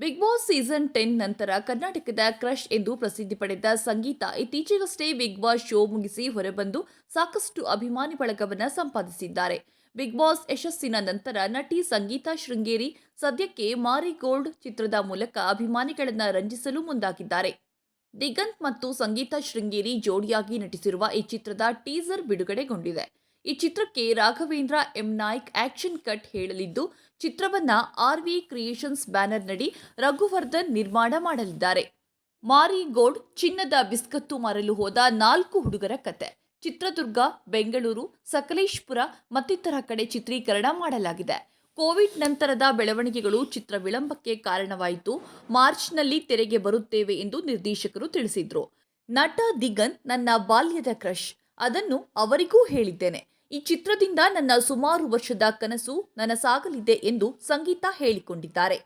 Big boss season 10 ನಂತರ ಕರ್ನಾಟಕದ crush ಎಂದು ಪ್ರಸಿದ್ಧಿ ಪಡೆದ ಸಂಗೀತ ಇತ್ತೀಚೆಗಷ್ಟೇ ಬಿಗ್ ಬಾಸ್ ಶೋ ಮುಗಿಸಿ ಹೊರಬಂದು ಸಾಕಷ್ಟು ಅಭಿಮಾನಿ ಬಳಗವನ್ನ ಸಂಪಾದಿಸಿದ್ದಾರೆ. ಬಿಗ್ ಬಾಸ್ ಯಶಸ್ಸಿನ ನಂತರ ನಟಿ ಸಂಗೀತ ಶೃಂಗೇರಿ ಸದ್ಯಕ್ಕೆ ಮಾರಿಗೋಲ್ಡ್ ಚಿತ್ರದ ಮೂಲಕ ಅಭಿಮಾನಿಗಳನ್ನ ರಂಜಿಸಲು ಮುಂದಾಗಿದ್ದಾರೆ. ದಿಗಂತ್ ಮತ್ತು ಸಂಗೀತ ಶೃಂಗೇರಿ ಜೋಡಿಯಾಗಿ ನಟಿಸಿರುವ ಈ ಚಿತ್ರದ ಟೀಸರ್ ಬಿಡುಗಡೆಗೊಂಡಿದೆ. ಈ ಚಿತ್ರಕ್ಕೆ Raghavendra M Naik action cut ಹೇಳಲಿದ್ದು, ಚಿತ್ರವನ್ನ ಆರ್ವಿ ಕ್ರಿಯೇಷನ್ಸ್ ಬ್ಯಾನರ್ನಡಿ ರಘುವರ್ಧನ್ ನಿರ್ಮಾಣ ಮಾಡಲಿದ್ದಾರೆ. ಮಾರಿಗೋಲ್ಡ್ ಚಿನ್ನದ ಬಿಸ್ಕತ್ತು ಮಾರಲು ಹೋದ 4 ಹುಡುಗರ ಕತೆ. ಚಿತ್ರದುರ್ಗ, ಬೆಂಗಳೂರು, ಸಕಲೇಶಪುರ ಮತ್ತಿತರ ಕಡೆ ಚಿತ್ರೀಕರಣ ಮಾಡಲಾಗಿದೆ. ಕೋವಿಡ್ ನಂತರದ ಬೆಳವಣಿಗೆಗಳು ಚಿತ್ರ ವಿಳಂಬಕ್ಕೆ ಕಾರಣವಾಯಿತು. ಮಾರ್ಚ್ನಲ್ಲಿ ತೆರೆಗೆ ಬರುತ್ತೇವೆ ಎಂದು ನಿರ್ದೇಶಕರು ತಿಳಿಸಿದ್ರು. ನಟ ದಿಗಂತ್ ನನ್ನ ಬಾಲ್ಯದ ಕ್ರಶ್. ಅದನ್ನು ಅವರಿಗೂ ಹೇಳಿದ್ದೇನೆ. ಈ ಚಿತ್ರದಿಂದ ನನ್ನ ಸುಮಾರು ವರ್ಷದ ಕನಸು ನನಸಾಗಲಿದೆ ಎಂದು ಸಂಗೀತ ಹೇಳಿಕೊಂಡಿದ್ದಾರೆ.